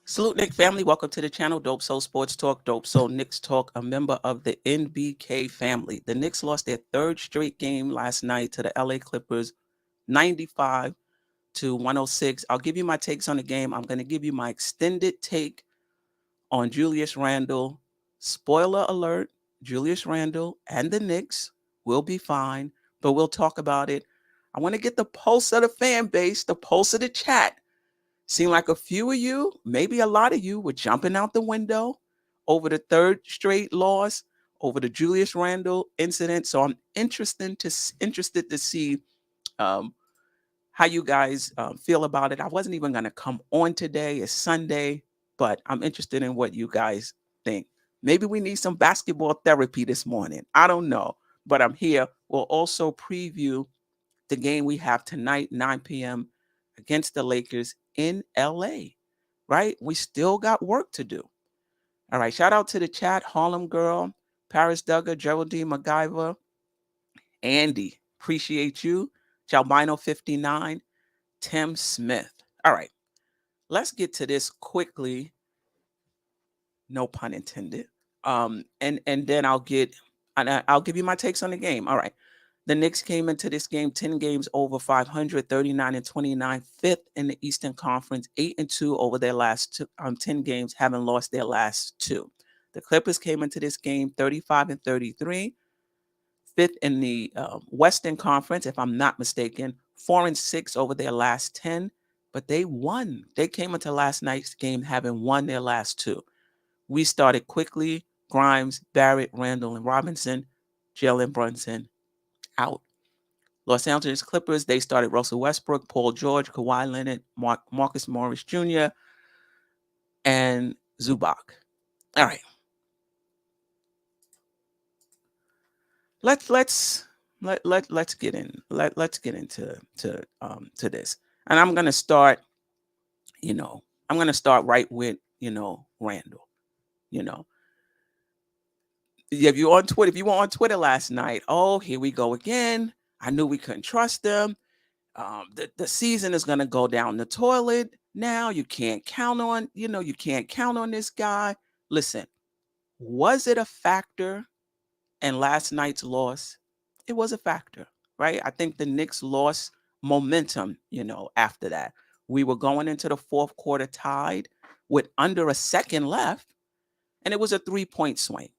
Salute, Nick family. Welcome to the channel. Dope Soul Sports Talk, Dope Soul Knicks Talk, a member of the NBK family. The Knicks lost their third straight game last night to the LA Clippers, 95 to 106. I'll give you my takes on the game. I'm going to give you my extended take on Julius Randle. Spoiler alert, Julius Randle and the Knicks will be fine, but we'll talk about it. I want to get the pulse of the fan base, the pulse of the chat. Seemed like a few of you, maybe a lot of you, were jumping out the window over the third straight loss, over the Julius Randle incident. So I'm interested to see um, how you guys feel about it. I wasn't even going to come on today. It's Sunday, but I'm interested in what you guys think. Maybe we need some basketball therapy this morning. I don't know, but I'm here. We'll also preview the game we have tonight, 9 p.m. against the Lakers in LA, right? We still got work to do. All right, shout out to the chat, Harlem Girl, Paris Duggar, Geraldine MacGyver, Andy, appreciate you, Chalbino 59, Tim Smith. All right, let's get to this quickly, no pun intended. And then I'll give you my takes on the game. All right. The Knicks came into this game 10 games over 500, 39 and 29, fifth in the Eastern Conference, 8-2 over their last 10 games, having lost their last two. The Clippers came into this game 35 and 33, fifth in the Western Conference, if I'm not mistaken, 4-6 over their last 10, but they won. They came into last night's game having won their last two. We started quickly. Grimes, Barrett, Randall, and Robinson, Jalen Brunson out. Los Angeles Clippers, they started Russell Westbrook, Paul George, Kawhi Leonard, Marcus Morris Jr., and Zubac. All right. Let's get into this. And I'm gonna start, right with, Randall. You know, if you were on Twitter last night, oh, here we go again. I knew we couldn't trust them. The season is gonna go down the toilet now. You can't count on, this guy. Listen, was it a factor in last night's loss? It was a factor, right? I think the Knicks lost momentum, after that. We were going into the fourth quarter tied with under a second left, and it was a 3-point swing,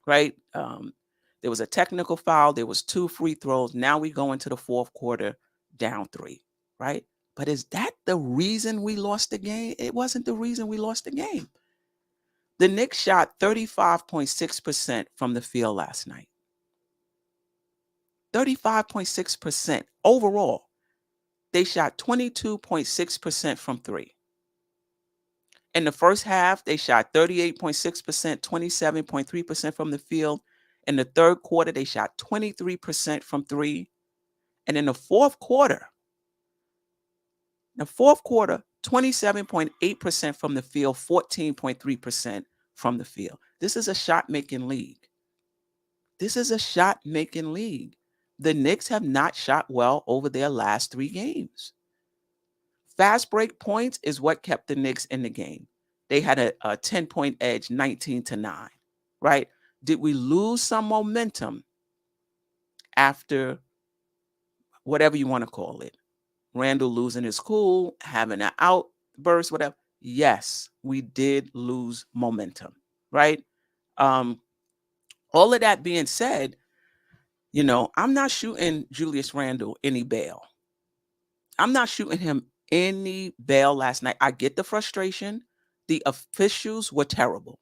right? There was a technical foul. There was 2 free throws. Now we go into the fourth quarter down 3, right? But is that the reason we lost the game? It wasn't the reason we lost the game. The Knicks shot 35.6% from the field last night. 35.6% overall. They shot 22.6% from 3. In the first half, they shot 38.6%, 27.3% from the field. In the third quarter, they shot 23% from 3. And in the fourth quarter, 27.8% from the field, 14.3% from the field. This is a shot-making league. The Knicks have not shot well over their last 3 games. Fast break points is what kept the Knicks in the game. They had a 10-point edge, 19-9, right? Did we lose some momentum after whatever you want to call it? Randall losing his cool, having an outburst, whatever. Yes, we did lose momentum, right? All of that being said, I'm not shooting Julius Randle any bail. I'm not shooting him any bail last night. I get the frustration. The officials were terrible,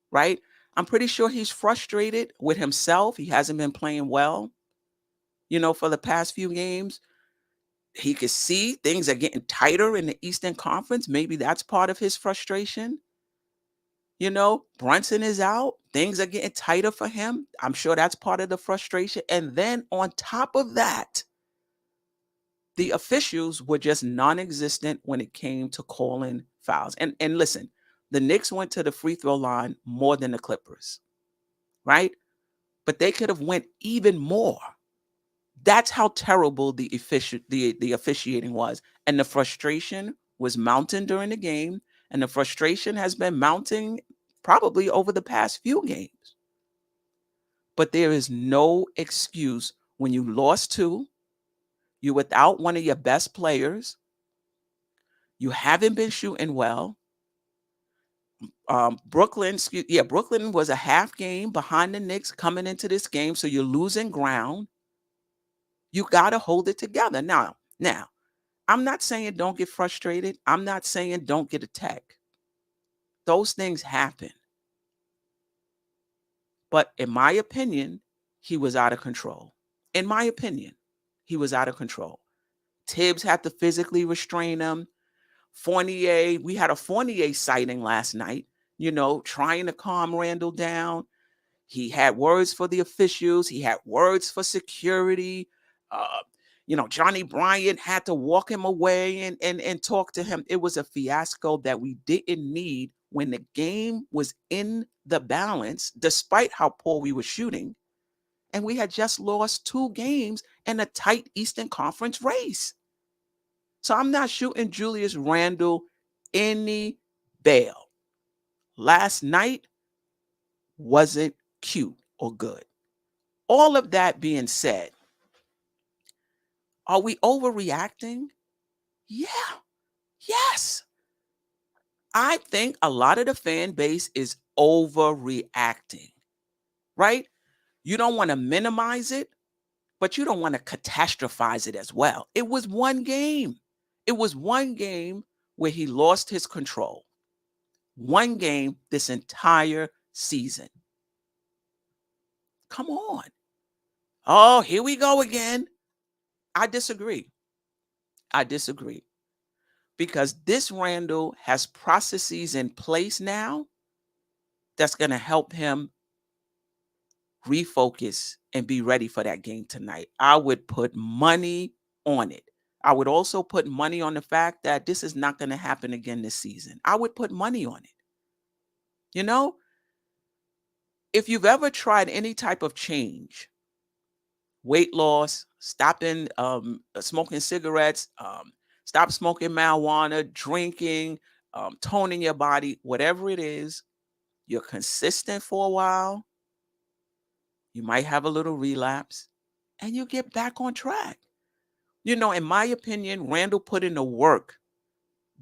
right? I'm pretty sure he's frustrated with himself. He hasn't been playing well, for the past few games. He could see things are getting tighter in the Eastern Conference. Maybe that's part of his frustration. Brunson is out. Things are getting tighter for him. I'm sure that's part of the frustration. And then on top of that, the officials were just non-existent when it came to calling fouls. And listen, the Knicks went to the free throw line more than the Clippers, right? But they could have went even more. That's how terrible the officiating was. And the frustration was mounting during the game. And the frustration has been mounting probably over the past few games. But there is no excuse when you lost 2, you're without one of your best players, you haven't been shooting well. Brooklyn was a half game behind the Knicks coming into this game, so you're losing ground. You got to hold it together. Now, I'm not saying don't get frustrated. I'm not saying don't get attacked. Those things happen. But in my opinion, he was out of control. In my opinion, he was out of control. Tibbs had to physically restrain him. Fournier, we had a Fournier sighting last night, trying to calm Randall down. He had words for the officials. He had words for security. Johnny Bryant had to walk him away and talk to him. It was a fiasco that we didn't need when the game was in the balance, despite how poor we were shooting. And we had just lost 2 games in a tight Eastern Conference race. So I'm not shooting Julius Randle any bail. Last night wasn't cute or good. All of that being said, are we overreacting? Yeah. Yes. I think a lot of the fan base is overreacting, right? You don't want to minimize it, but you don't want to catastrophize it as well. It was one game. It was one game where he lost his control. One game this entire season. Come on. Oh, here we go again. I disagree. Because this Randall has processes in place now that's going to help him refocus and be ready for that game tonight. I would put money on it. I would also put money on the fact that this is not going to happen again this season. I would put money on it. If you've ever tried any type of change, weight loss, stopping smoking cigarettes, stop smoking marijuana, drinking, toning your body, whatever it is, you're consistent for a while, you might have a little relapse, and you get back on track. In my opinion, Randall put in the work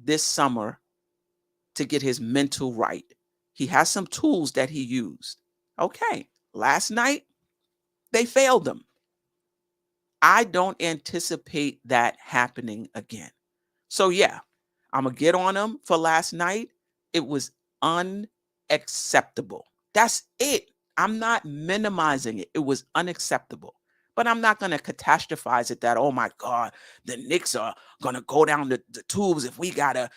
this summer to get his mental right. He has some tools that he used. Okay, last night, they failed him. I don't anticipate that happening again. So yeah, I'm going to get on him for last night. It was unacceptable. That's it. I'm not minimizing it. It was unacceptable. But I'm not going to catastrophize it that, oh my God, the Knicks are going to go down the tubes if we gotta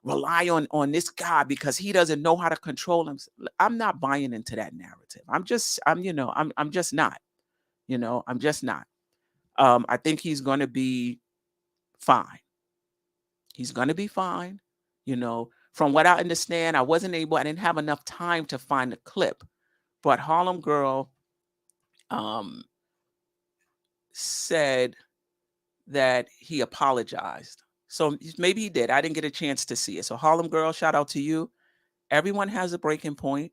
rely on this guy because he doesn't know how to control him. I'm not buying into that narrative. I'm just not. I'm just not. I think he's going to be fine. He's going to be fine. From what I understand, I didn't have enough time to find the clip, but Harlem Girl said that he apologized. So maybe he did. I didn't get a chance to see it. So Harlem Girl, shout out to you. Everyone has a breaking point.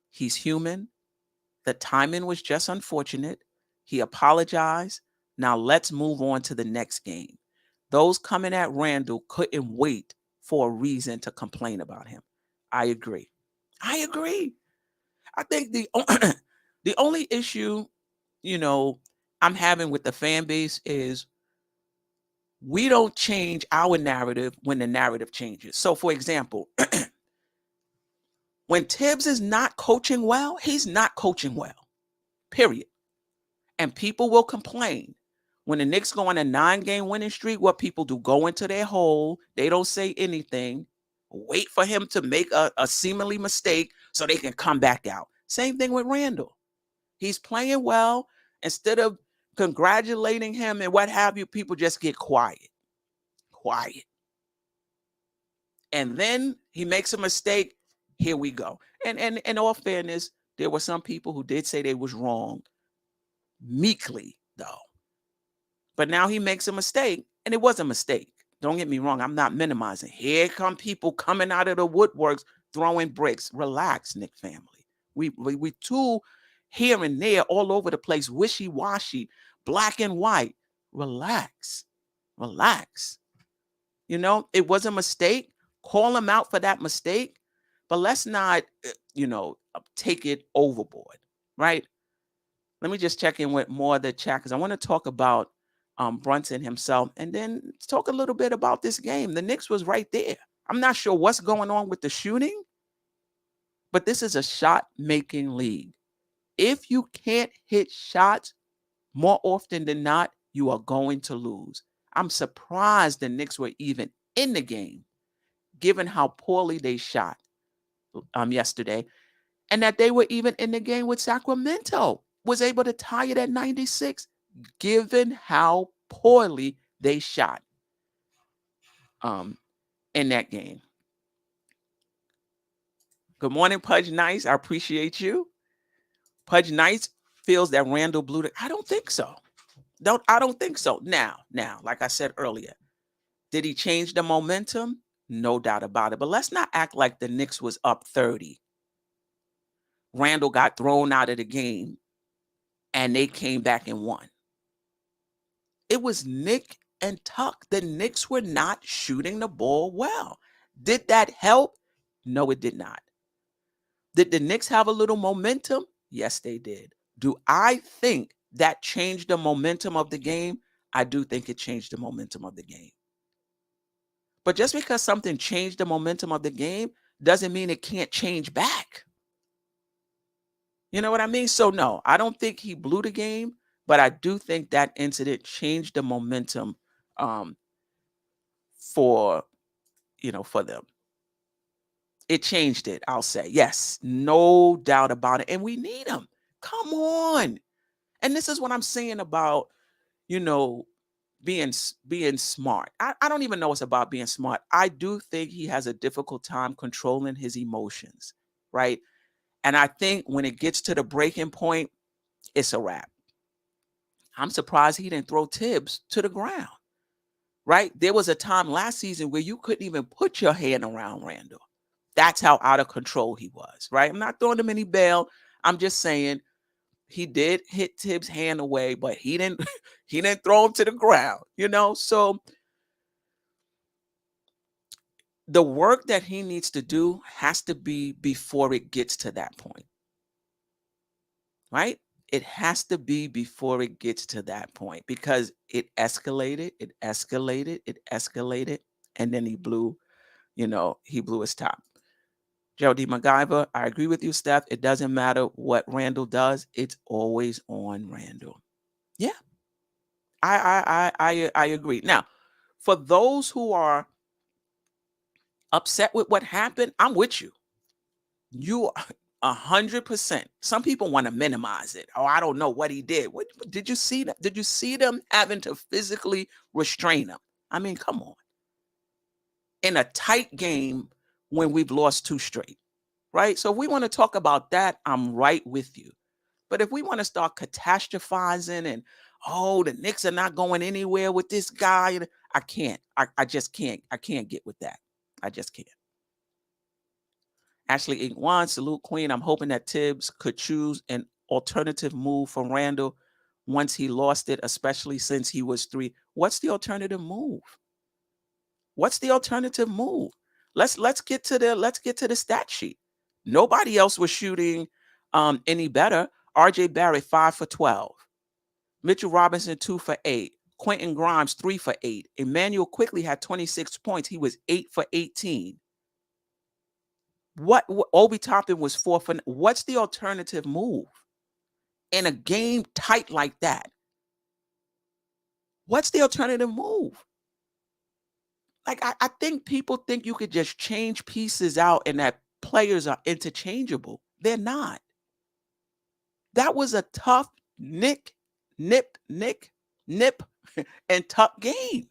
He's human. The timing was just unfortunate. He apologized. Now let's move on to the next game. Those coming at Randall couldn't wait for a reason to complain about him. I agree. I think the only issue, I'm having with the fan base is we don't change our narrative when the narrative changes. So for example, when Tibbs is not coaching well, he's not coaching well, period. And people will complain. When the Knicks go on a 9-game winning streak, what people do, go into their hole. They don't say anything. Wait for him to make a seemingly mistake so they can come back out. Same thing with Randall. He's playing well. Instead of congratulating him and what have you, people just get quiet. And then he makes a mistake. Here we go. And in all fairness, there were some people who did say they was wrong. Meekly, though. But now he makes a mistake, and it was a mistake. Don't get me wrong. I'm not minimizing. Here come people coming out of the woodworks throwing bricks. Relax, Knick family. We too here and there all over the place, wishy-washy, black and white. Relax. Relax. You know, it was a mistake. Call him out for that mistake. But let's not, take it overboard, right? Let me just check in with more of the chat because I want to talk about Brunson himself and then talk a little bit about this game. The Knicks was right there. I'm not sure what's going on with the shooting, but this is a shot-making league. If you can't hit shots more often than not, you are going to lose. I'm surprised the Knicks were even in the game, given how poorly they shot yesterday, and that they were even in the game with Sacramento, was able to tie it at 96, given how poorly they shot in that game. Good morning, Pudge Nice. I appreciate you. Pudge Nice feels that Randall blew it. I don't think so. I don't think so. Now, like I said earlier, did he change the momentum? No doubt about it. But let's not act like the Knicks was up 30. Randall got thrown out of the game and they came back and won. It was Nick and Tuck. The Knicks were not shooting the ball well. Did that help? No, it did not. Did the Knicks have a little momentum? Yes, they did. Do I think that changed the momentum of the game? I do think it changed the momentum of the game. But just because something changed the momentum of the game doesn't mean it can't change back. You know what I mean? So no, I don't think he blew the game, but I do think that incident changed the momentum for them. It changed it, I'll say. Yes, no doubt about it. And we need him. Come on. And this is what I'm saying about, being smart. I don't even know it's about being smart. I do think he has a difficult time controlling his emotions, right? And I think when it gets to the breaking point, it's a wrap. I'm surprised he didn't throw Tibbs to the ground, right? There was a time last season where you couldn't even put your hand around Randall. That's how out of control he was, right? I'm not throwing him any bail. I'm just saying he did hit Tibbs' hand away, but he didn't throw him to the ground, So the work that he needs to do has to be before it gets to that point, right? It has to be before it gets to that point because it escalated, and then he blew his top. Gerald MacGyver, I agree with you, Steph. It doesn't matter what Randall does. It's always on Randall. Yeah, I agree. Now, for those who are upset with what happened, I'm with you. You 100%. Some people want to minimize it. Oh, I don't know what he did. What did you see? Did you see them having to physically restrain him? I mean, come on. In a tight game when we've lost 2 straight, right? So if we want to talk about that, I'm right with you. But if we want to start catastrophizing and, the Knicks are not going anywhere with this guy, I can't. I just can't. I can't get with that. I just can't. Ashley Ink1, salute Queen. I'm hoping that Tibbs could choose an alternative move for Randall once he lost it, especially since he was 3. What's the alternative move? What's the alternative move? Let's get to the stat sheet. Nobody else was shooting any better. RJ Barrett 5 for 12. Mitchell Robinson 2 for 8. Quentin Grimes 3 for 8. Emmanuel Quickly had 26 points. He was 8 for 18. What Obi Toppin was 4 for. What's the alternative move in a game tight like that? What's the alternative move? Like I think people think you could just change pieces out and that players are interchangeable. They're not. That was a tough nip, and tough game.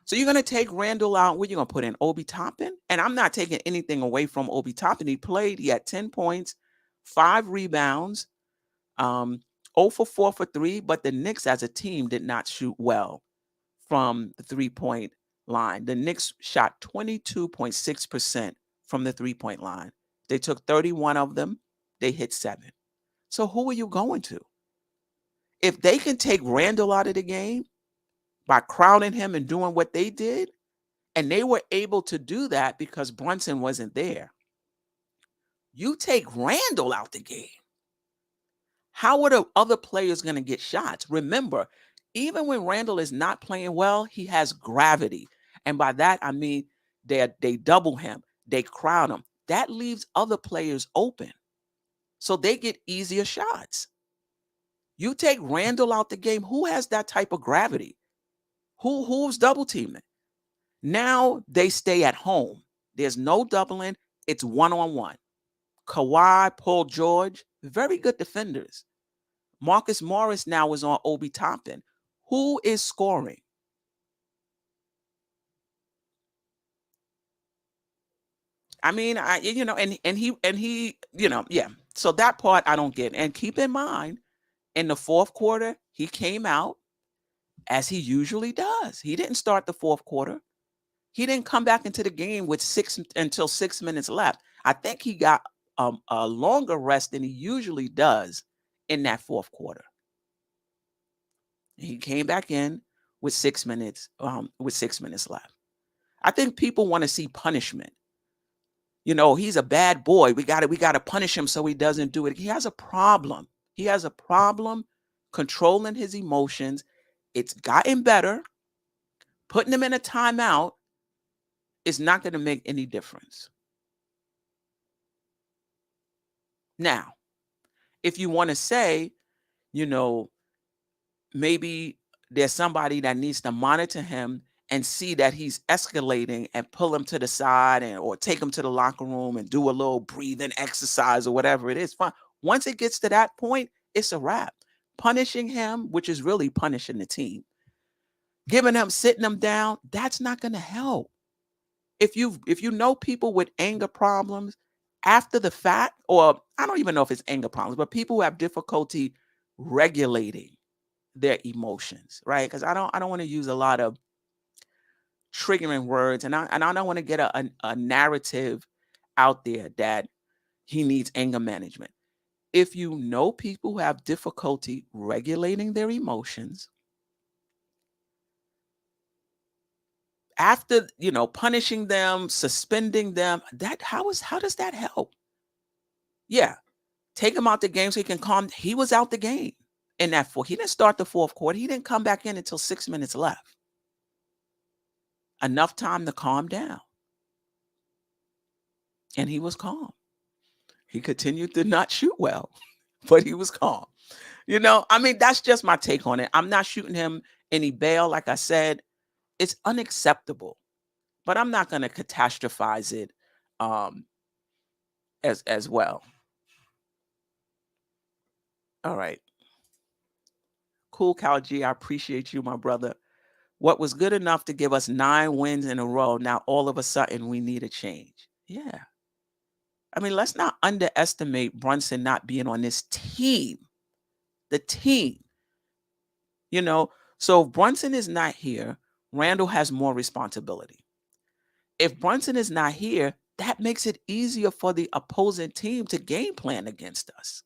So you're going to take Randall out. What are you going to put in? Obi Toppin? And I'm not taking anything away from Obi Toppin. He played. He had 10 points, 5 rebounds, 0 for 4 for 3. But the Knicks as a team did not shoot well from the 3-point line. The Knicks shot 22.6% from the three-point line. They took 31 of them. They hit 7. So who are you going to? If they can take Randall out of the game by crowding him and doing what they did, and they were able to do that because Brunson wasn't there, you take Randall out the game. How are the other players going to get shots? Remember, even when Randall is not playing well, he has gravity. And by that, I mean they double him, they crowd him. That leaves other players open. So they get easier shots. You take Randall out the game, who has that type of gravity? Who's double teaming? Now they stay at home. There's no doubling. It's one-on-one. Kawhi, Paul George, very good defenders. Marcus Morris now is on Obi Toppin. Who is scoring? I mean, and he, yeah. So that part I don't get. And keep in mind, in the fourth quarter, he came out as he usually does. He didn't start the fourth quarter. He didn't come back into the game with 6 minutes left. I think he got a longer rest than he usually does in that fourth quarter. He came back in with 6 minutes, left. I think people want to see punishment. He's a bad boy. We got to punish him so he doesn't do it. He has a problem. He has a problem controlling his emotions. It's gotten better. Putting him in a timeout is not going to make any difference. Now, if you want to say, maybe there's somebody that needs to monitor him and see that he's escalating and pull him to the side or take him to the locker room and do a little breathing exercise or whatever it is, fine. Once it gets to that point, it's a wrap. Punishing him, which is really punishing the team, sitting him down, that's not going to help. If you know people with anger problems after the fact, or I don't even know if it's anger problems, but people who have difficulty regulating their emotions, right? Because I don't want to use a lot of triggering words, and I don't want to get a narrative out there that he needs anger management. If you know people who have difficulty regulating their emotions, after punishing them, suspending them, how does that help? Yeah, take him out the game so he can calm. He was out the game in that fourth. He didn't start the fourth quarter. He didn't come back in until 6 minutes left. Enough time to calm down. And he was calm. He continued to not shoot well, but he was calm. That's just my take on it. I'm not shooting him any bail. Like I said, it's unacceptable, but I'm not going to catastrophize it as well. All right. Cool, Cal G. I appreciate you, my brother. What was good enough to give us 9 wins in a row, now all of a sudden we need a change. Yeah. Let's not underestimate Brunson not being on this team. The team. So if Brunson is not here, Randall has more responsibility. If Brunson is not here, that makes it easier for the opposing team to game plan against us.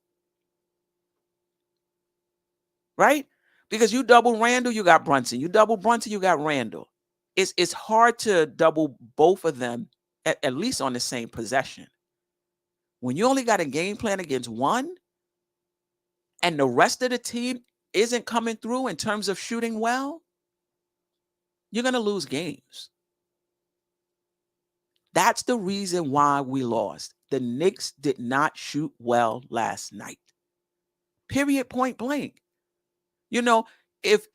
Right? Because you double Randall, you got Brunson. You double Brunson, you got Randall. It's hard to double both of them at least on the same possession. When you only got a game plan against one and the rest of the team isn't coming through in terms of shooting well, you're going to lose games. That's the reason why we lost. The Knicks did not shoot well last night. Period, point blank. If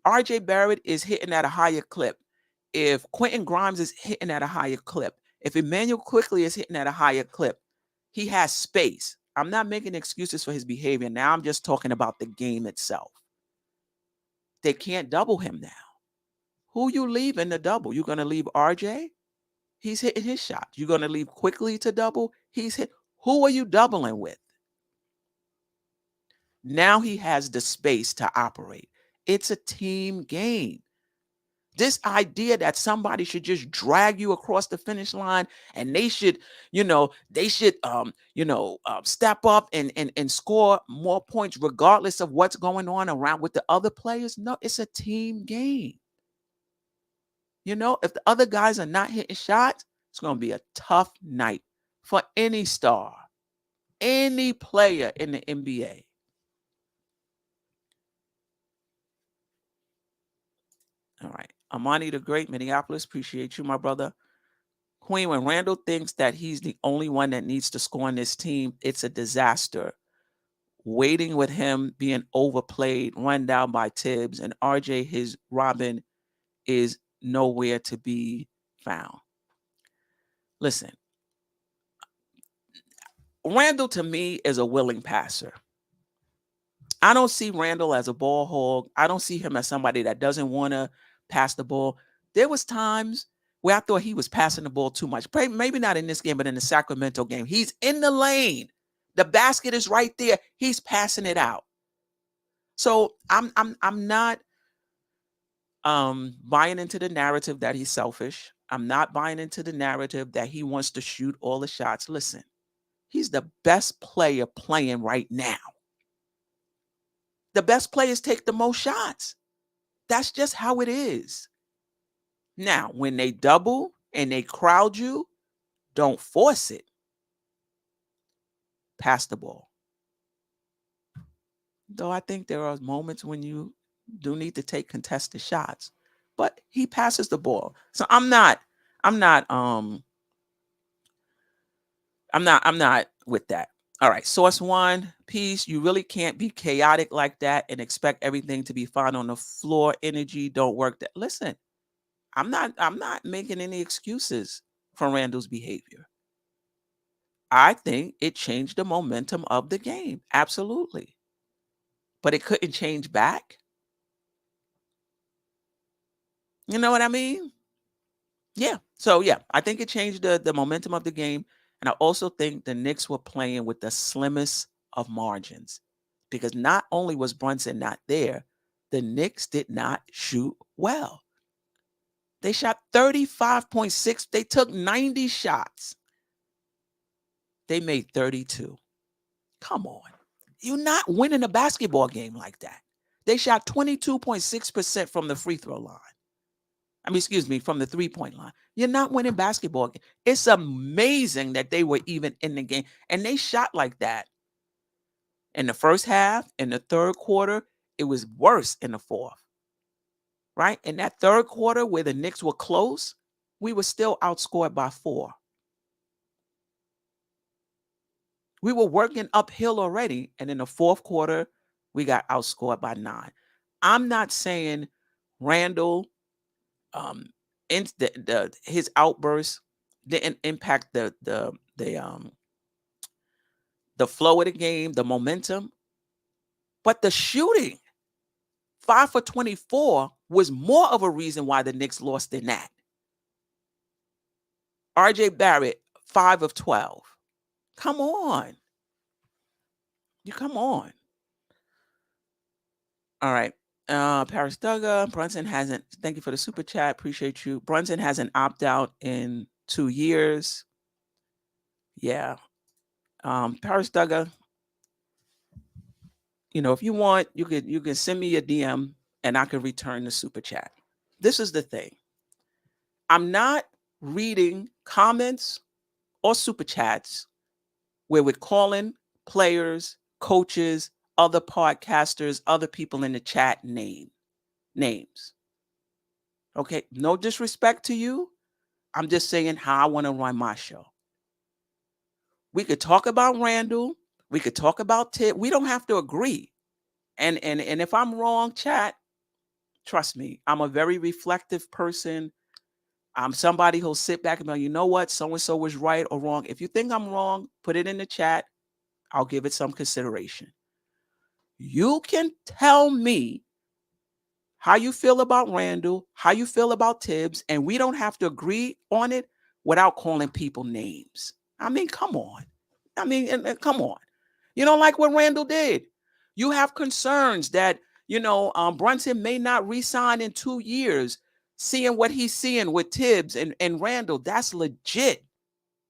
RJ Barrett is hitting at a higher clip, if Quentin Grimes is hitting at a higher clip, if Emmanuel Quickly is hitting at a higher clip, he has space. I'm not making excuses for his behavior. Now I'm just talking about the game itself. They can't double him now. Who you leave in the double? You're going to leave RJ? He's hitting his shot. You're going to leave Quickly to double? He's hit. Who are you doubling with? Now he has the space to operate. It's a team game. This idea that somebody should just drag you across the finish line and they should, step up and score more points regardless of what's going on around with the other players. No, it's a team game. If the other guys are not hitting shots, it's going to be a tough night for any star, any player in the NBA. All right. Amani the Great, Minneapolis. Appreciate you, my brother. Queen, when Randall thinks that he's the only one that needs to score on this team, it's a disaster. Waiting with him being overplayed, run down by Tibbs, and RJ, his Robin, is nowhere to be found. Listen, Randall to me is a willing passer. I don't see Randall as a ball hog. I don't see him as somebody that doesn't want to pass the ball. There was times where I thought he was passing the ball too much. Maybe not in this game, but in the Sacramento game. He's in the lane. The basket is right there. He's passing it out. So I'm not buying into the narrative that he's selfish. I'm not buying into the narrative that he wants to shoot all the shots. Listen, he's the best player playing right now. The best players take the most shots. That's just how it is. Now, when they double and they crowd you, don't force it. Pass the ball. Though I think there are moments when you do need to take contested shots, but he passes the ball. So I'm not with that. All right, Source One, peace. You really can't be chaotic like that and expect everything to be fine on the floor. Energy don't work. That listen, I'm not making any excuses for Randall's behavior. I think it changed the momentum of the game. Absolutely. But it couldn't change back. You know what I mean? Yeah. So, yeah, I think it changed the momentum of the game. And I also think the Knicks were playing with the slimmest of margins because not only was Brunson not there, the Knicks did not shoot well. They shot 35.6. They took 90 shots. They made 32. Come on. You're not winning a basketball game like that. They shot 22.6% from the free throw line. From the three-point line. You're not winning basketball games. It's amazing that they were even in the game. And they shot like that. In the first half, in the third quarter, it was worse in the fourth. Right? In that third quarter where the Knicks were close, we were still outscored by 4. We were working uphill already. And in the fourth quarter, we got outscored by 9. I'm not saying Randall his outburst didn't impact the flow of the game, the momentum, but the shooting, 5 for 24, was more of a reason why the Knicks lost than that. RJ Barrett, 5 of 12. Come on. Come on. All right. Paris Duggar, Brunson hasn't, thank you for the super chat. Appreciate you. Brunson hasn't opted out in 2 years. Yeah. Paris Duggar, if you want, you can send me a DM and I can return the super chat. This is the thing. I'm not reading comments or super chats where we're calling players, coaches, other podcasters, other people in the chat names. Okay, no disrespect to you. I'm just saying how I want to run my show. We could talk about Randall. We could talk about Ted. We don't have to agree. And if I'm wrong, chat, trust me, I'm a very reflective person. I'm somebody who'll sit back and be like, you know what? So-and-so was right or wrong. If you think I'm wrong, put it in the chat. I'll give it some consideration. You can tell me how you feel about Randall, how you feel about Tibbs, and we don't have to agree on it without calling people names. Come on. Come on. You don't like what Randall did. You have concerns that, Brunson may not re-sign in 2 years. seeing what he's seeing with Tibbs and Randall, that's legit.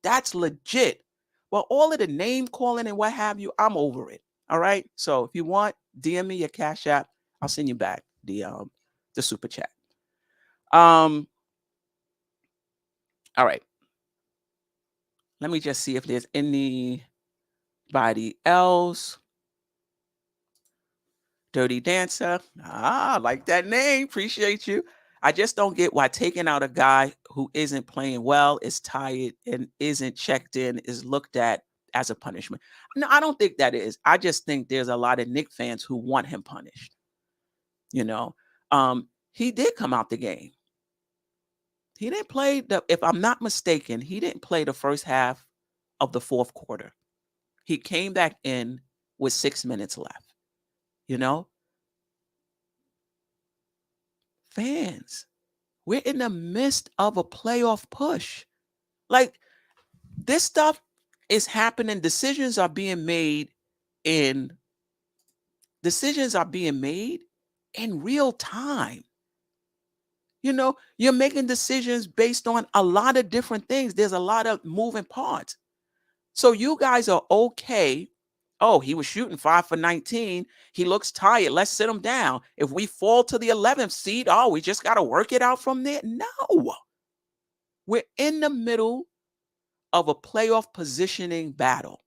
That's legit. Well, all of the name calling and what have you, I'm over it. All right. So if you want, DM me your Cash App. I'll send you back the super chat. All right. Let me just see if there's anybody else. Dirty Dancer. I like that name. Appreciate you. I just don't get why taking out a guy who isn't playing well, is tired, and isn't checked in is looked at as a punishment. No, I don't think that is. I just think there's a lot of Knicks fans who want him punished. You know, he did come out the game. He didn't play if I'm not mistaken, he didn't play the first half of the fourth quarter. He came back in with 6 minutes left. You know, fans, we're in the midst of a playoff push. Like, this stuff is happening. Decisions are being made in real time. You know, you're making decisions based on a lot of different things. There's a lot of moving parts. So you guys are okay. Oh, he was shooting 5 for 19. He looks tired. Let's sit him down. If we fall to the 11th seed, oh, we just got to work it out from there. No. We're in the middle of a playoff positioning battle.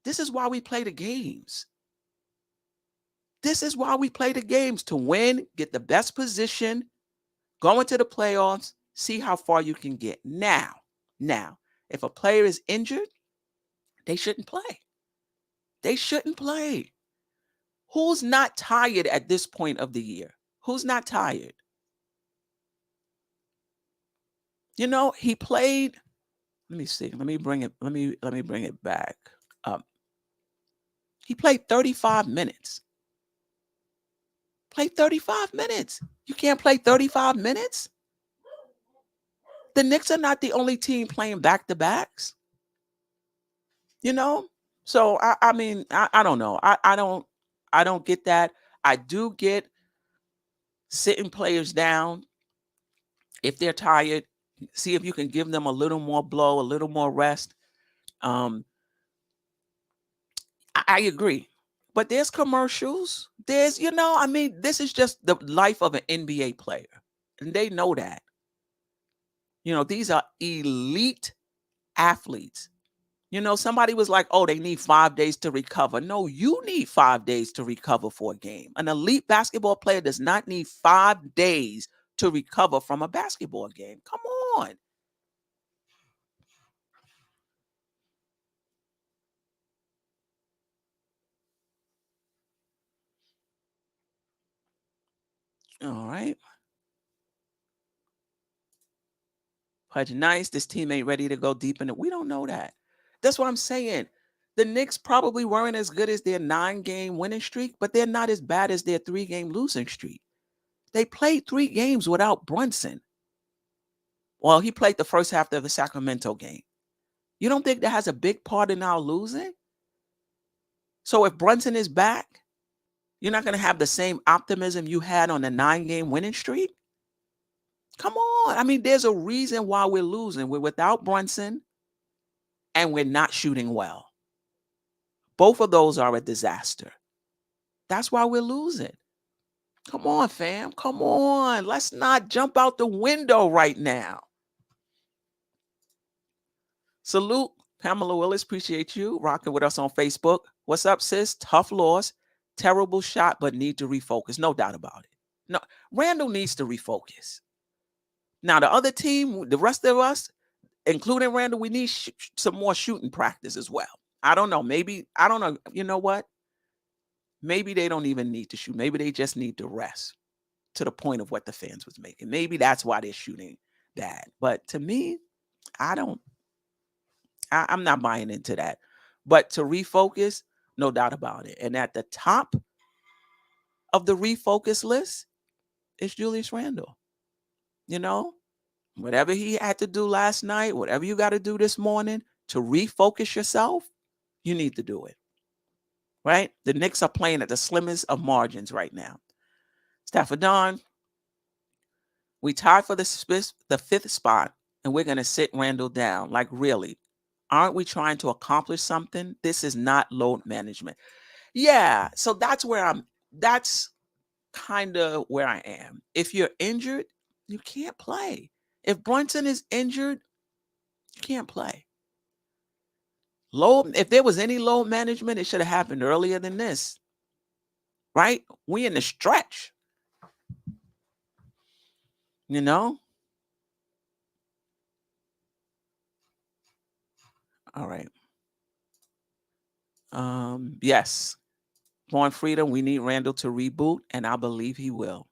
This is why we play the games. This is why we play the games, to win, get the best position, go into the playoffs, see how far you can get. Now, if a player is injured, they shouldn't play. They shouldn't play. Who's not tired at this point of the year? Who's not tired? You know, he played. Let me see. Let me bring it back up. He played 35 minutes. Play 35 minutes. You can't play 35 minutes? The Knicks are not the only team playing back-to-backs. You know? So I mean, I don't know. I don't get that. I do get sitting players down if they're tired. See if you can give them a little more blow, a little more rest. I agree. But there's commercials. There's, I mean, this is just the life of an NBA player. And they know that. These are elite athletes. Somebody was like, oh, they need 5 days to recover. No, you need 5 days to recover for a game. An elite basketball player does not need 5 days to recover from a basketball game. Come on. All right. Pudge nice. This team ain't ready to go deep in it. We don't know that. That's what I'm saying. The Knicks probably weren't as good as their 9-game winning streak, but they're not as bad as their 3-game losing streak. They played 3 games without Brunson. Well, he played the first half of the Sacramento game. You don't think that has a big part in our losing? So if Brunson is back, you're not going to have the same optimism you had on the 9-game winning streak? Come on. I mean, there's a reason why we're losing. We're without Brunson and we're not shooting well. Both of those are a disaster. That's why we're losing. Come on, fam. Come on. Let's not jump out the window right now. Salute, Pamela Willis. Appreciate you rocking with us on Facebook. What's up, sis? Tough loss. Terrible shot, but need to refocus. No doubt about it. No, Randall needs to refocus. Now, the other team, the rest of us, including Randall, we need some more shooting practice as well. I don't know. Maybe, I don't know. You know what? Maybe they don't even need to shoot. Maybe they just need to rest, to the point of what the fans was making. Maybe that's why they're shooting bad. But to me, I'm not buying into that. But to refocus, no doubt about it. And at the top of the refocus list is Julius Randle. Whatever he had to do last night, whatever you got to do this morning to refocus yourself, you need to do it. Right? The Knicks are playing at the slimmest of margins right now. Stafford Don, We tied for the fifth spot, and we're going to sit Randall down. Like, really? Aren't we trying to accomplish something? This is not load management. Yeah, so that's kind of where I am. If you're injured, you can't play. If Brunson is injured, you can't play. If there was any load management, it should have happened earlier than this. Right? We in the stretch. You know? All right. Yes. Born Freedom, we need Randall to reboot, and I believe he will.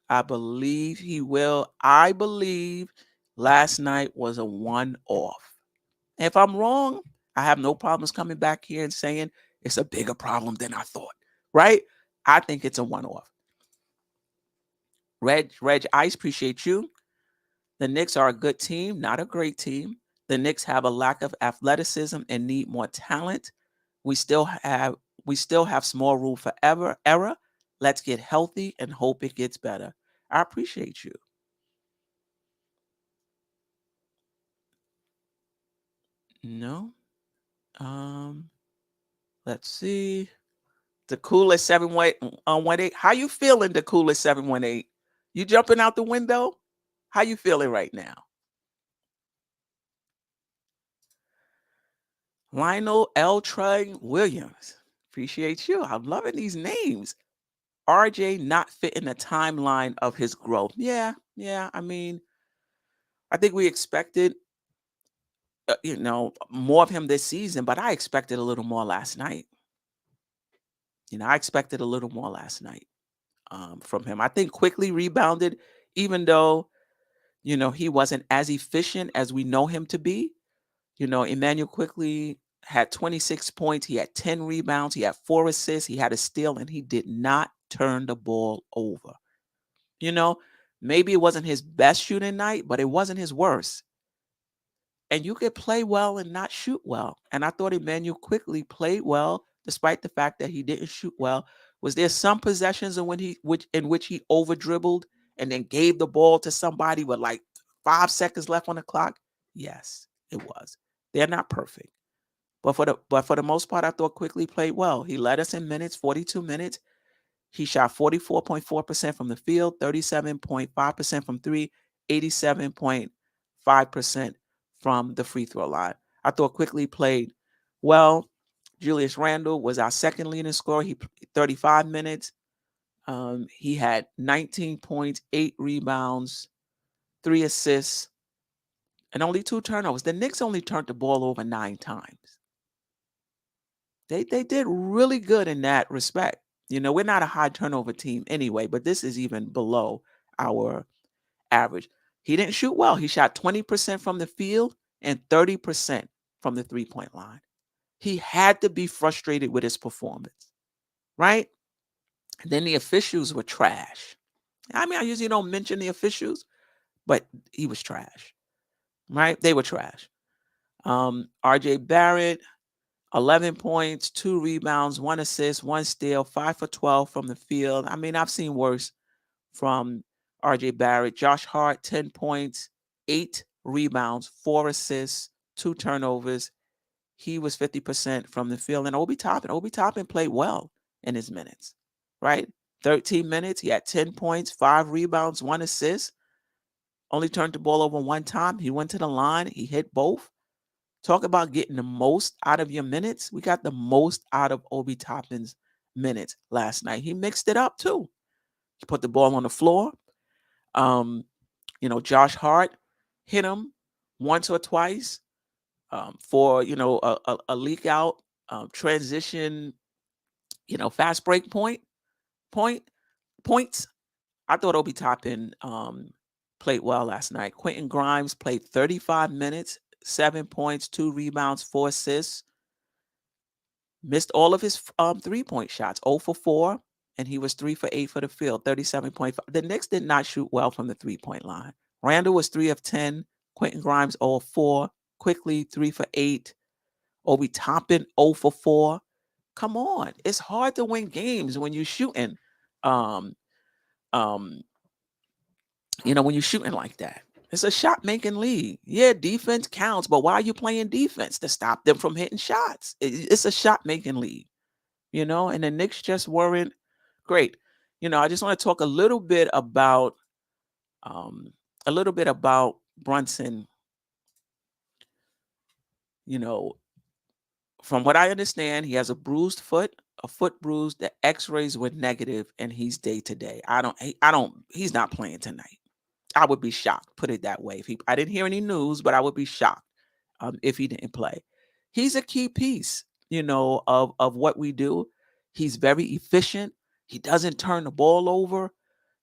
I believe he will. I believe last night was a one-off. If I'm wrong, I have no problems coming back here and saying it's a bigger problem than I thought, right? I think it's a one-off. Reg Ice, appreciate you. The Knicks are a good team, not a great team. The Knicks have a lack of athleticism and need more talent. We still have small room for error. Let's get healthy and hope it gets better. I appreciate you. No. Let's see. The coolest 718. How you feeling, the coolest 718? You jumping out the window? How you feeling right now? Lionel L. Trey Williams. Appreciate you. I'm loving these names. RJ not fitting the timeline of his growth. Yeah. I mean, I think we expected, more of him this season, but I expected a little more last night. I expected a little more last night from him. I think quickly rebounded, even though, he wasn't as efficient as we know him to be. Emmanuel quickly had 26 points. He had 10 rebounds. He had 4 assists. He had a steal, and he did not turn the ball over. Maybe it wasn't his best shooting night, but it wasn't his worst. And you could play well and not shoot well. And I thought Emmanuel quickly played well, despite the fact that he didn't shoot well. Was there some possessions in which he over dribbled and then gave the ball to somebody with like 5 seconds left on the clock? Yes, it was. They're not perfect. But for the most part, I thought quickly played well. He led us in minutes, 42 minutes. He shot 44.4% from the field, 37.5% from three, 87.5% from the free throw line. I thought quickly played well. Julius Randle was our second leading scorer. He 35 minutes. He had 19 points, 8 rebounds, 3 assists, and only 2 turnovers. The Knicks only turned the ball over 9 times. They did really good in that respect. We're not a high turnover team anyway, but this is even below our average. He didn't shoot well. He shot 20% from the field and 30% from the three-point line. He had to be frustrated with his performance, right? And then the officials were trash. I mean, I usually don't mention the officials, but he was trash, right? They were trash. RJ Barrett, 11 points, 2 rebounds, 1 assist, 1 steal, 5 for 12 from the field. I mean, I've seen worse from RJ Barrett. Josh Hart, 10 points, 8 rebounds, 4 assists, 2 turnovers. He was 50% from the field. And Obi Toppin played well in his minutes, right? 13 minutes, he had 10 points, 5 rebounds, 1 assist. Only turned the ball over 1 time. He went to the line. He hit both. Talk about getting the most out of your minutes. We got the most out of Obi Toppin's minutes last night. He mixed it up too. He put the ball on the floor. Josh Hart hit him once or twice for a leak out transition, fast break points. I thought Obi Toppin played well last night. Quentin Grimes played 35 minutes. 7 points, 2 rebounds, 4 assists. Missed all of his 3-point shots, 0 for 4, and he was 3 for 8 for the field, 37.5. The Knicks did not shoot well from the 3-point line. Randall was 3 of 10. Quentin Grimes 0 of 4. Quickly 3 for 8. Obi Toppin 0 for 4. Come on, it's hard to win games when you're shooting when you're shooting like that. It's a shot making league. Yeah, defense counts, but why are you playing defense? To stop them from hitting shots. It's a shot making league, and the Knicks just weren't great. I just want to talk um, a little bit about Brunson. From what I understand, he has a bruised foot, a foot bruise. The X-rays were negative, and he's day to day. He's not playing tonight. I would be shocked. Put it that way. I didn't hear any news, but I would be shocked if he didn't play. He's a key piece, of what we do. He's very efficient. He doesn't turn the ball over.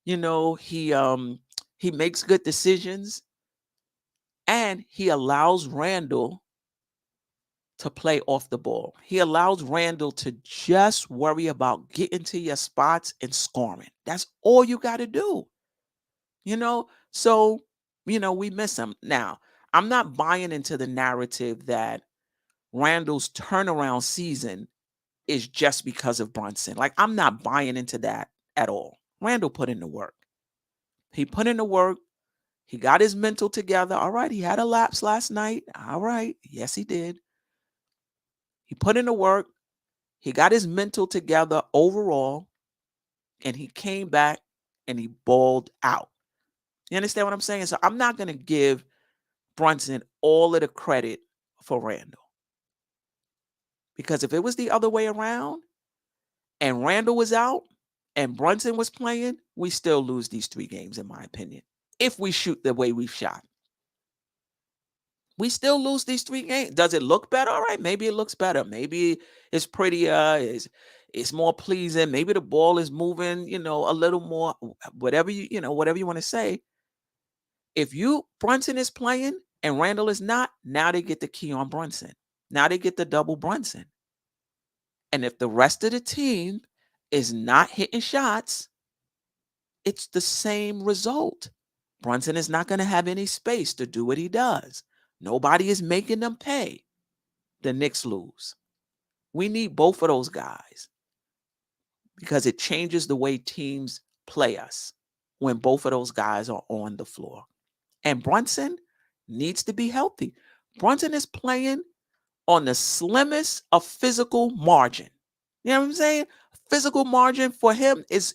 He makes good decisions, and he allows Randall to play off the ball. He allows Randall to just worry about getting to your spots and scoring. That's all you got to do. So, we miss him. Now, I'm not buying into the narrative that Randall's turnaround season is just because of Brunson. Like, I'm not buying into that at all. Randall put in the work. He put in the work. He got his mental together. All right, he had a lapse last night. All right. Yes, he did. He put in the work. He got his mental together overall, and he came back and he balled out. You understand what I'm saying? So I'm not going to give Brunson all of the credit for Randall. Because if it was the other way around and Randall was out and Brunson was playing, we still lose these 3 games, in my opinion. If we shoot the way we've shot. We still lose these 3 games. Does it look better? All right, maybe it looks better. Maybe it's prettier. It's more pleasing. Maybe the ball is moving, a little more, whatever you want to say. If Brunson is playing and Randall is not, now they get the key on Brunson. Now they get the double Brunson. And if the rest of the team is not hitting shots, it's the same result. Brunson is not going to have any space to do what he does. Nobody is making them pay. The Knicks lose. We need both of those guys because it changes the way teams play us when both of those guys are on the floor. And Brunson needs to be healthy. Brunson is playing on the slimmest of physical margin. You know what I'm saying? Physical margin for him is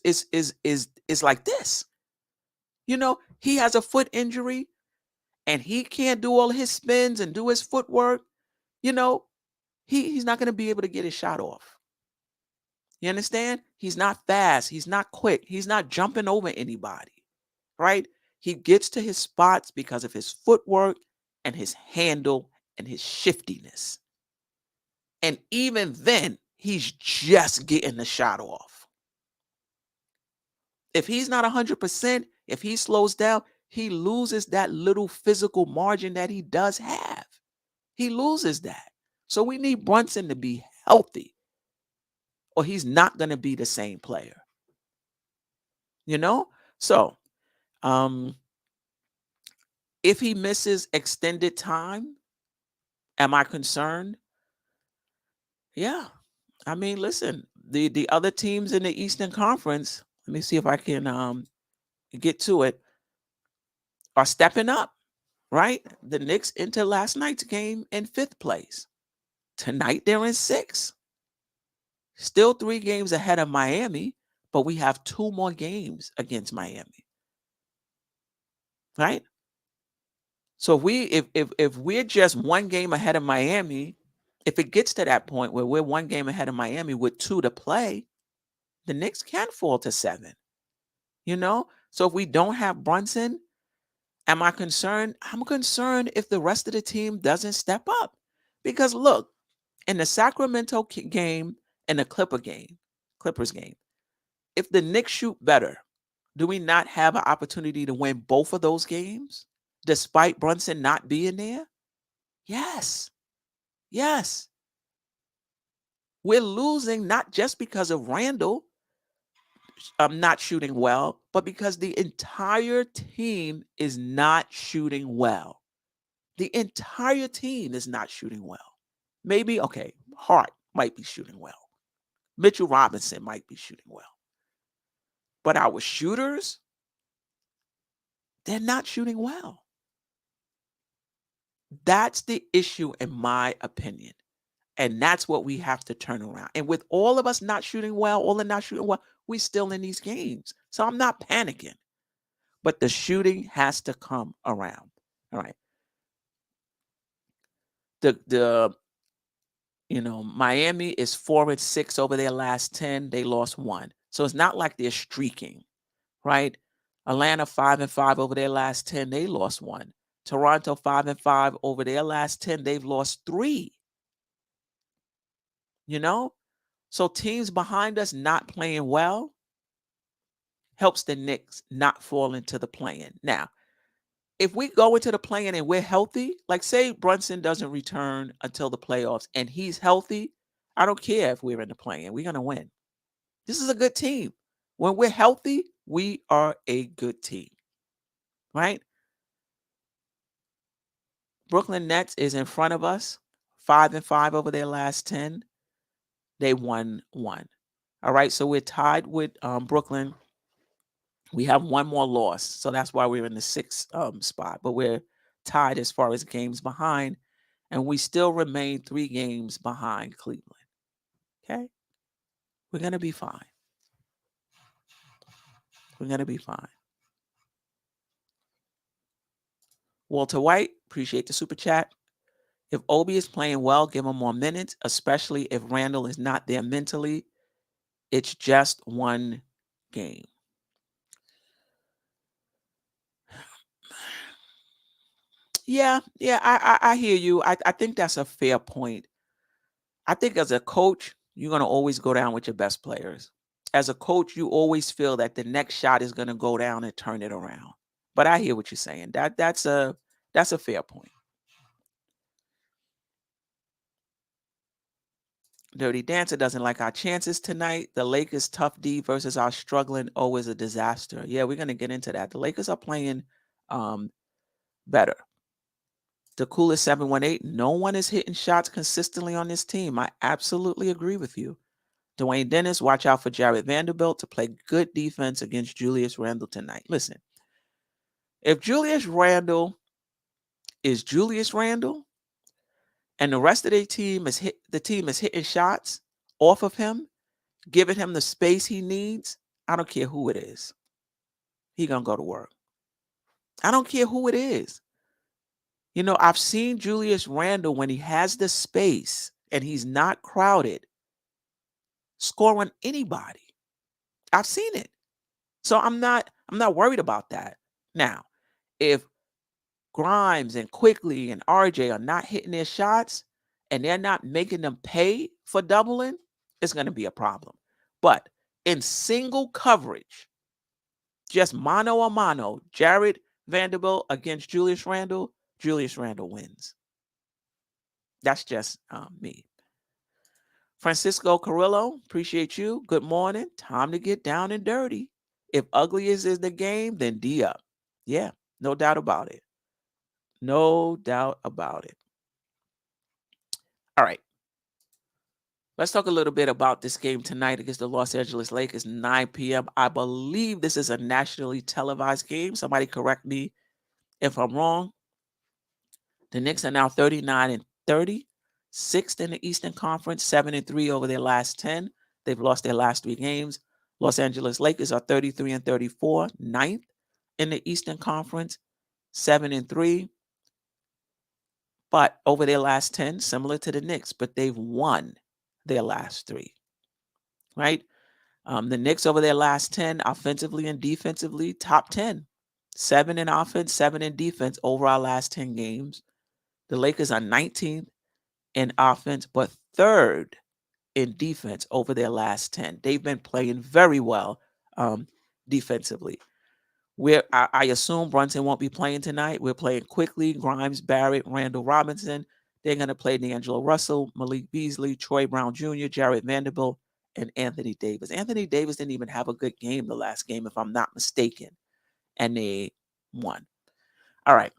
like this. He has a foot injury and he can't do all his spins and do his footwork. He's not going to be able to get his shot off. You understand? He's not fast. He's not quick. He's not jumping over anybody, right? He gets to his spots because of his footwork and his handle and his shiftiness. And even then, he's just getting the shot off. If he's not 100%, if he slows down, he loses that little physical margin that he does have. He loses that. So we need Brunson to be healthy, or he's not going to be the same player. So if he misses extended time, am I concerned? Yeah. I mean, listen, the other teams in the Eastern Conference, let me see if I can get to it, are stepping up, right? The Knicks entered last night's game in 5th place. Tonight they're in 6th. Still 3 games ahead of Miami, but we have 2 more games against Miami. Right? So if we're just 1 game ahead of Miami, if it gets to that point where we're 1 game ahead of Miami with 2 to play, the Knicks can fall to 7. So if we don't have Brunson, am I concerned? I'm concerned if the rest of the team doesn't step up. Because look, in the Sacramento game and the Clippers game, if the Knicks shoot better, do we not have an opportunity to win both of those games despite Brunson not being there? Yes. Yes. We're losing not just because of Randall not shooting well, but because the entire team is not shooting well. The entire team is not shooting well. Maybe, okay, Hart might be shooting well. Mitchell Robinson might be shooting well. But our shooters, They're not shooting well. That's the issue, in my opinion. And that's what we have to turn around. And with all of us not shooting well, all of not shooting well, we still in these games. So I'm not panicking. But the shooting has to come around. All right. Miami is 4-6 over their last 10. They lost 1. So it's not like they're streaking, right? Atlanta 5-5 over their last 10. They lost 1. Toronto 5-5 over their last 10. They've lost 3. So teams behind us not playing well helps the Knicks not fall into the play-in. Now, if we go into the play-in and we're healthy, like say Brunson doesn't return until the playoffs and he's healthy, I don't care if we're in the play-in. We're going to win. This is a good team. When we're healthy, we are a good team, right? Brooklyn Nets is in front of us, 5-5 over their last 10. They won 1. All right, so we're tied with Brooklyn. We have 1 more loss, so that's why we're in the 6th spot. But we're tied as far as games behind, and we still remain 3 games behind Cleveland. Okay? We're going to be fine. We're going to be fine. Walter White, appreciate the super chat. If Obi is playing well, give him more minutes, especially if Randall is not there mentally. It's just 1 game. Yeah, I hear you. I think that's a fair point. I think as a coach, you're going to always go down with your best players. As a coach, you always feel that the next shot is going to go down and turn it around. But I hear what you're saying. That's a fair point. Dirty Dancer doesn't like our chances tonight. The Lakers' tough D versus our struggling O is a disaster. Yeah, we're going to get into that. The Lakers are playing better. The coolest 718, no one is hitting shots consistently on this team. I absolutely agree with you. Dwayne Dennis, watch out for Jared Vanderbilt to play good defense against Julius Randle tonight. Listen, if Julius Randle is Julius Randle and the rest of the team is hitting shots off of him, giving him the space he needs, I don't care who it is. He gonna go to work. I don't care who it is. I've seen Julius Randle when he has the space and he's not crowded, score on anybody. I've seen it. So I'm not worried about that. Now, if Grimes and Quickly and RJ are not hitting their shots and they're not making them pay for doubling, it's going to be a problem. But in single coverage, just mano a mano, Jared Vanderbilt against Julius Randle wins. That's just me. Francisco Carrillo, appreciate you. Good morning. Time to get down and dirty. If ugly is the game, then D up. Yeah, no doubt about it. No doubt about it. All right. Let's talk a little bit about this game tonight against the Los Angeles Lakers, 9 p.m. I believe this is a nationally televised game. Somebody correct me if I'm wrong. The Knicks are now 39-30, 6th in the Eastern Conference, 7-3 over their last 10. They've lost their last 3 games. Los Angeles Lakers are 33-34, 9th in the Eastern Conference, 7-3. But over their last 10, similar to the Knicks, but they've won their last 3, right? The Knicks over their last 10, offensively and defensively, top 10. 7 in offense, 7 in defense over our last 10 games. The Lakers are 19th in offense, but 3rd in defense over their last 10. They've been playing very well defensively. I assume Brunson won't be playing tonight. We're playing Quickly, Grimes, Barrett, Randall Robinson. They're going to play DAngelo Russell, Malik Beasley, Troy Brown Jr., Jared Vanderbilt, and Anthony Davis. Anthony Davis didn't even have a good game the last game, if I'm not mistaken, and they won. All right.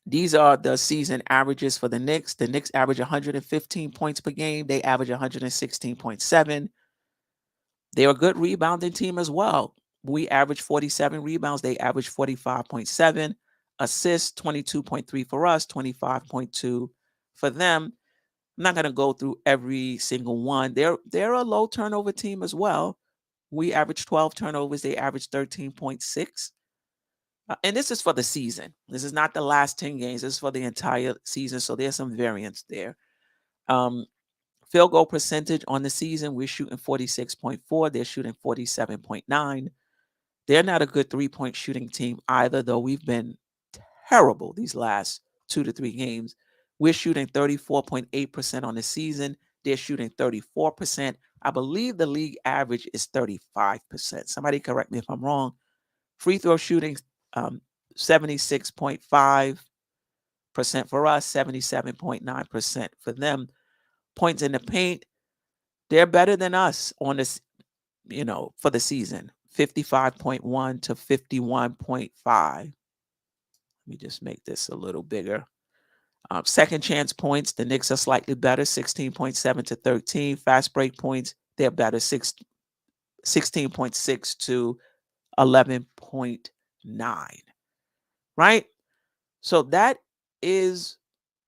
These are the season averages for the Knicks. The Knicks average 115 points per game. They average 116.7. They're a good rebounding team as well. We average 47 rebounds. They average 45.7. Assists, 22.3 for us, 25.2 for them. I'm not going to go through every single one. They're a low turnover team as well. We average 12 turnovers. They average 13.6. And this is for the season. This is not the last 10 games. This is for the entire season. So there's some variance there. Field goal percentage on the season, we're shooting 46.4. They're shooting 47.9. They're not a good three-point shooting team either, though we've been terrible these last 2 to 3 games. We're shooting 34.8% on the season. They're shooting 34%. I believe the league average is 35%. Somebody correct me if I'm wrong. Free throw shooting, 76.5% for us, 77.9% for them. Points in the paint, they're better than us on this, for the season, 55.1 to 51.5. Let me just make this a little bigger. Second chance points, the Knicks are slightly better, 16.7 to 13. Fast break points, they're better, 16.6 to 11.9. Right? So that is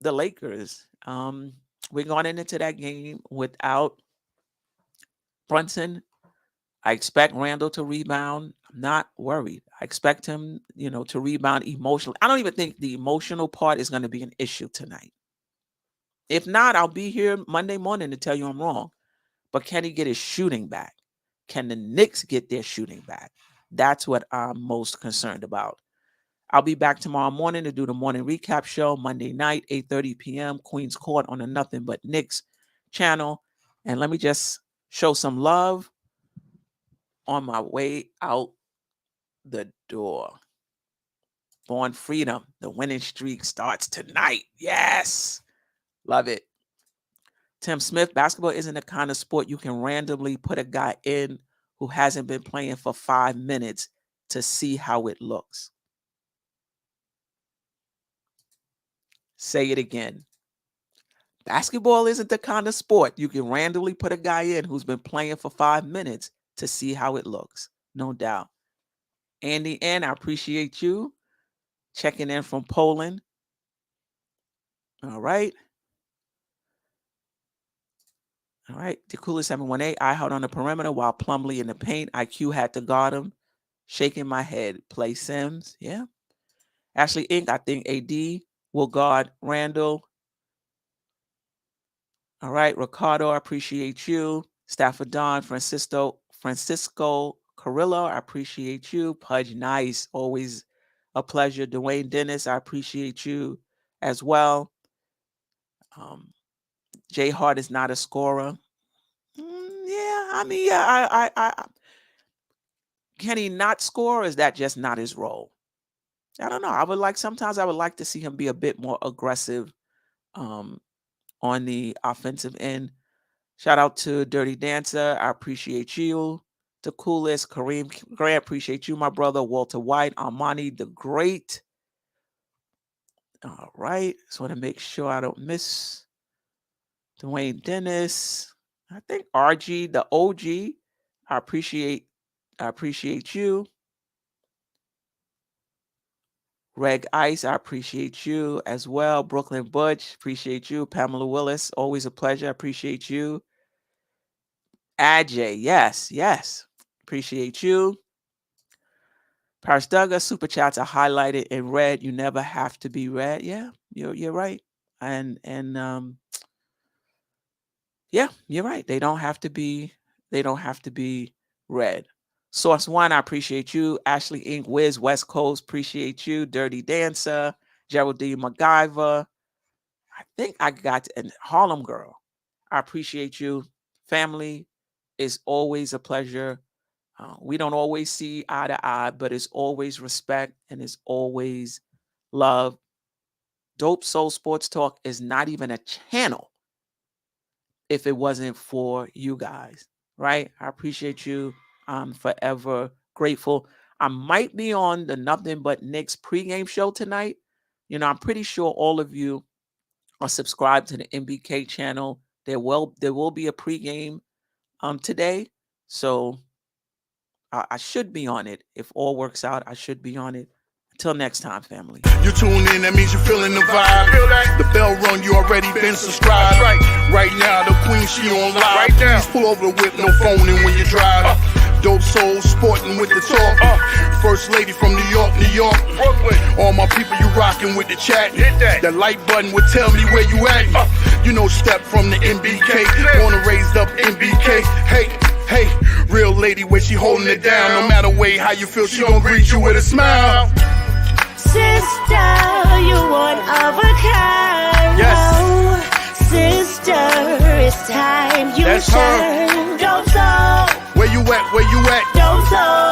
the Lakers. We're going into that game without Brunson. I expect Randall to rebound. I'm not worried. I expect him, to rebound emotionally. I don't even think the emotional part is going to be an issue tonight. If not, I'll be here Monday morning to tell you I'm wrong. But can he get his shooting back? Can the Knicks get their shooting back? That's what I'm most concerned about. I'll be back tomorrow morning to do the morning recap show, Monday night, 8:30 p.m., Queens Court on the Nothing But Knicks channel. And let me just show some love on my way out the door. Born Freedom, the winning streak starts tonight. Yes. Love it. Tim Smith, basketball isn't the kind of sport you can randomly put a guy in who hasn't been playing for 5 minutes to see how it looks. Say it again. Basketball isn't the kind of sport you can randomly put a guy in who's been playing for 5 minutes to see how it looks. No doubt. Andy N, I appreciate you checking in from Poland. All right. All right. Takula 718, I held on the perimeter while Plumlee in the paint. IQ had to guard him. Shaking my head. Play Sims. Yeah. Ashley Inc., I think AD will guard Randall. All right. Ricardo, I appreciate you. Stafford Don, Francisco Carrillo, I appreciate you. Pudge Nice, always a pleasure. Dwayne Dennis, I appreciate you as well. Jay Hart is not a scorer. Can he not score, or is that just not his role? I don't know. Sometimes I would like to see him be a bit more aggressive on the offensive end. Shout out to Dirty Dancer. I appreciate you. The coolest, Kareem Grant, appreciate you, my brother. Walter White, Armani the Great. All right. Just want to make sure I don't miss Dwayne Dennis. I think RG, the OG. I appreciate you. Reg Ice, I appreciate you as well. Brooklyn Butch, appreciate you. Pamela Willis, always a pleasure. I appreciate you. Ajay, yes. Appreciate you. Paris Duggar, super chats are highlighted in red. You never have to be red. Yeah, you're right. And yeah, you're right. They don't have to be red. Source One, I appreciate you. Ashley Inc., Wiz, West Coast, appreciate you. Dirty Dancer, Geraldine MacGyver. I think I got and Harlem Girl. I appreciate you. Family is always a pleasure. We don't always see eye to eye, but it's always respect and it's always love. Dope Soul Sports Talk is not even a channel if it wasn't for you guys, right? I appreciate you. I'm forever grateful. I might be on the Nothing But Knicks pregame show tonight. I'm pretty sure all of you are subscribed to the MBK channel. There will be a pregame today. So I should be on it. If all works out, I should be on it. Until next time, family. You tune in, that means you're feeling the vibe. The bell rung, you already been subscribed. Right now, the queen, she on live. Please pull over the whip, no phoning when you drive. Dope Soul, sporting with the talk. First lady from New York, Brooklyn. All my people, you rocking with the chat. Hit that. That like button would tell me where you at. You know, step from the MBK. Born and raised up MBK. Hey, real lady, where she holding it down. No matter way how you feel, she gon' greet you with a smile. Sister, you one of a kind. Yes. Oh, sister, it's time you That's shine. Dope Soul. Where you at? Dope Soul.